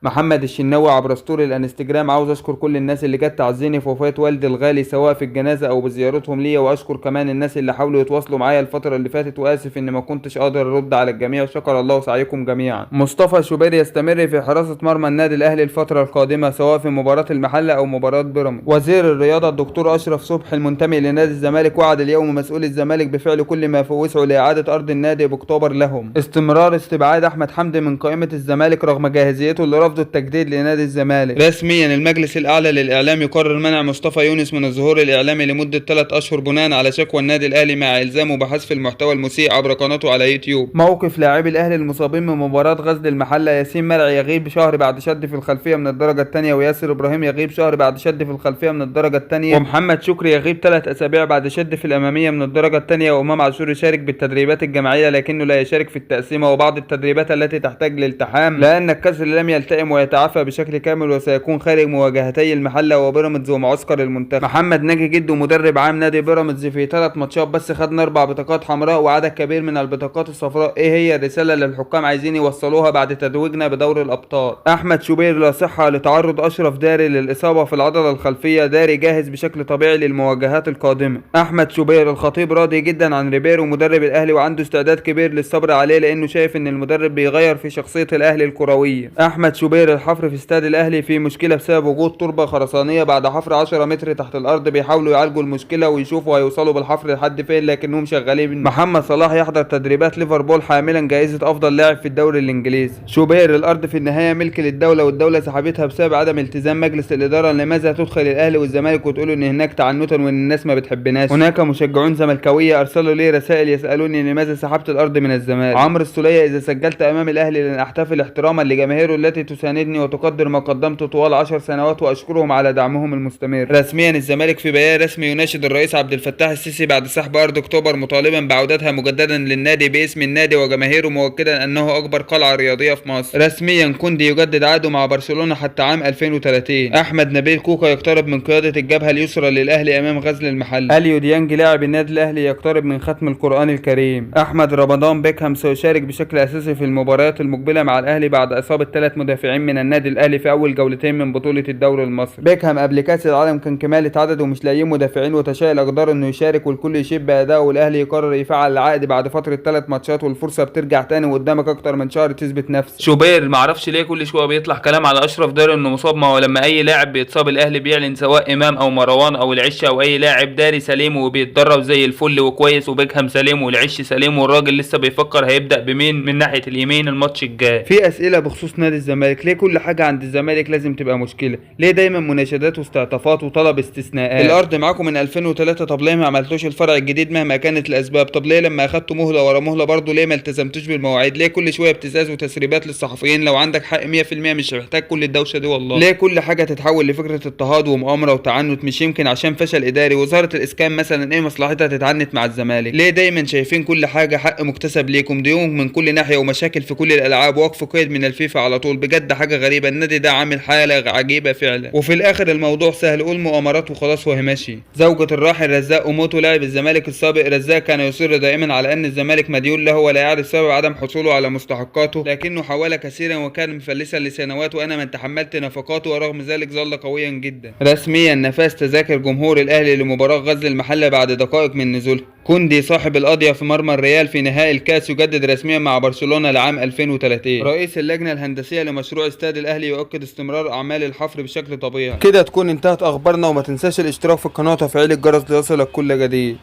محمد الشناوي عبر ستوري الانستجرام: عاوز اشكر كل الناس اللي جت تعزيني في وفاة والدي الغالي سواء في الجنازة او بزيارتهم ليا، واشكر كمان الناس اللي حاولوا يتواصلوا معايا الفترة اللي فاتت، واسف اني ما كنتش قادر ارد على الجميع. شكر الله سعيكم جميعا. مصطفى شوبير يستمر في حراسة مرمى النادي الاهلي الفترة القادمة سواء في مباراة المحلة او مباراة بيراميدز. وزير الرياضة الدكتور اشرف صبحي المنتمي لنادي الزمالك وعد اليوم مسؤول الزمالك بفعل كل ما في وسعه لاعادة ارض النادي باكتوبر لهم. استمرار استبعاد احمد حمدي من قائمة الزمالك رغم جاهزيته لرفض التجديد لنادي الزمالك. رسميا المجلس الاعلى للاعلام يقرر منع مصطفى يونس من الظهور الاعلامي لمده 3 اشهر بناء على شكوى النادي الاهلي مع الزامه بحذف المحتوى المسيء عبر قناته على يوتيوب. موقف لاعبي الاهلي المصابين من مباراه غزل المحله: ياسين مرعي يغيب شهر بعد شد في الخلفيه من الدرجه الثانيه، وياسر ابراهيم يغيب شهر بعد شد في الخلفيه من الدرجه الثانيه، ومحمد شكري يغيب 3 اسابيع بعد شد في الاماميه من الدرجه الثانيه، وامام عاشور يشارك بالتدريبات الجماعيه لكنه لا يشارك في التقسيمه وبعض التدريبات التي تحتاج للالتحام لان الكسر لم يلتئم ويتعافى بشكل كامل، وسيكون خارج مواجهتي المحله وبيراميدز ومعسكر المنتخب. محمد ناجي جده مدرب عام نادي بيراميدز في 3 ماتشات بس خدنا 4 بطاقات حمراء وعدد كبير من البطاقات الصفراء. ايه هي الرساله اللي الحكام عايزين يوصلوها بعد تتويجنا بدور الابطال؟ احمد شوبير: لا صحه لتعرض اشرف داري للاصابه في العضله الخلفيه، داري جاهز بشكل طبيعي للمواجهات القادمه. احمد شوبير: الخطيب راضي جدا عن ريبيرو مدرب الاهلي وعنده استعداد كبير للصبر عليه لانه شايف ان المدرب بيغير في شخصيه الاهلي الكرويه. احمد شوبير: الحفر في استاد الاهلي في مشكله بسبب وجود تربه خرسانيه بعد حفر 10 متر تحت الارض، بيحاولوا يعالجوا المشكله ويشوفوا هيوصلوا بالحفر لحد فين لكنهم شغالين. محمد صلاح يحضر تدريبات ليفربول حاملا جائزه افضل لاعب في الدوري الانجليزي. شوبير: الارض في النهايه ملك للدوله والدوله سحبتها بسبب عدم التزام مجلس الاداره، لماذا تدخل الاهلي والزمالك وتقولوا ان هناك تعنتا وان الناس ما بتحبناش؟ هناك مشجعون زملكاويه ارسلوا لي رسائل يسالوني لماذا سحبت الارض من الزمالك. عمرو السوليه: اذا سجلت امام الاهلي لن احتفل احتراما لجماهيره التي تساندني وتقدر ما قدمته طوال 10 سنوات واشكرهم على دعمهم المستمر. رسميا الزمالك في بيان رسمي يناشد الرئيس عبد الفتاح السيسي بعد سحب ارض اكتوبر مطالبا بعودتها مجددا للنادي باسم النادي وجماهيره، مؤكدا انه اكبر قلعه رياضيه في مصر. رسميا كوندي يجدد عقده مع برشلونه حتى عام 2030. احمد نبيل كوكا يقترب من قياده الجبهه اليسرى للاهلي امام غزل المحله. اليو ديانج لاعب النادي الاهلي يقترب من ختم القران الكريم. احمد رمضان بيكهام سيشارك بشكل اساسي في المباريات المقبله مع الاهلي بعد اصابه 3 مدافعين من النادي الاهلي في اول جولتين من بطوله الدوري المصري. بيكهام قبل كاس العالم كان كمالة عدد ومش لاقيين مدافعين وتشاء الاقدار انه يشارك والكل يشيب بادائه، والاهلي يقرر يفعل العقد بعد فتره 3 ماتشات والفرصه بترجع تاني وقدامك اكتر من شهر تثبت نفسك. شوبير: معرفش ليه كل شويه بيطلع كلام على اشرف داري انه مصاب، ما هو لما اي لاعب بيتصاب الاهلي بيعلن سواء امام او مروان او العش او اي لاعب. داري سليم وبيتدرب زي الفل وكويس، وبيكهام سليم والعش سليم، والراجل لسه بيفكر هيبدا بمين من ناحيه اليمين الماتش الجاي. في اسئله بخصوص نادي الزمالك: ليه كل حاجه عند الزمالك لازم تبقى مشكله؟ ليه دايما مناشدات واستعطافات وطلب استثناءات؟ الارض معاكم من 2003، طب ليه ما عملتوش الفرع الجديد مهما كانت الاسباب؟ طب ليه لما اخدتوا مهله ورا مهله برضه ليه ما التزمتوش بالمواعيد؟ ليه كل شويه ابتزاز وتسريبات للصحفيين؟ لو عندك حق 100% مش محتاج كل الدوشه دي والله. ليه كل حاجه تتحول لفكره اضطهاد ومؤامره وتعنت؟ مش يمكن عشان فشل اداري؟ وزاره الاسكان مثلا ايه مصلحتها تتعنت مع الزمالك؟ ليه دايما شايفين كل حاجه حق مكتسب ليكم؟ ديون من كل ناحيه ومشاكل في كل الالعاب، وقف قيد من الفيفا على طول، بجد حاجه غريبه. النادي ده عامل حاله عجيبه فعلا، وفي الاخر الموضوع سهل، قول مؤامرات وخلاص وهي ماشي. زوجة الراحل رزاق أموتو لاعب الزمالك السابق رزاق كان يصر دائما على ان الزمالك مديون له ولا يعرف سبب عدم حصوله على مستحقاته، لكنه حاول كثيرا وكان مفلسا لسنوات وانا من تحملت نفقاته ورغم ذلك ظل قويا جدا. رسميا نفاذ تذاكر جمهور الاهلي لمباراة غزل المحله بعد دقائق من نزولها. كوندي صاحب القضية في مرمى الريال في نهائي الكاس يجدد رسميا مع برشلونة لعام 2030. رئيس اللجنة الهندسية لمشروع استاد الاهلي يؤكد استمرار اعمال الحفر بشكل طبيعي. كده تكون انتهت اخبارنا، وما تنساش الاشتراك في القناة وتفعيل الجرس ليصلك كل جديد.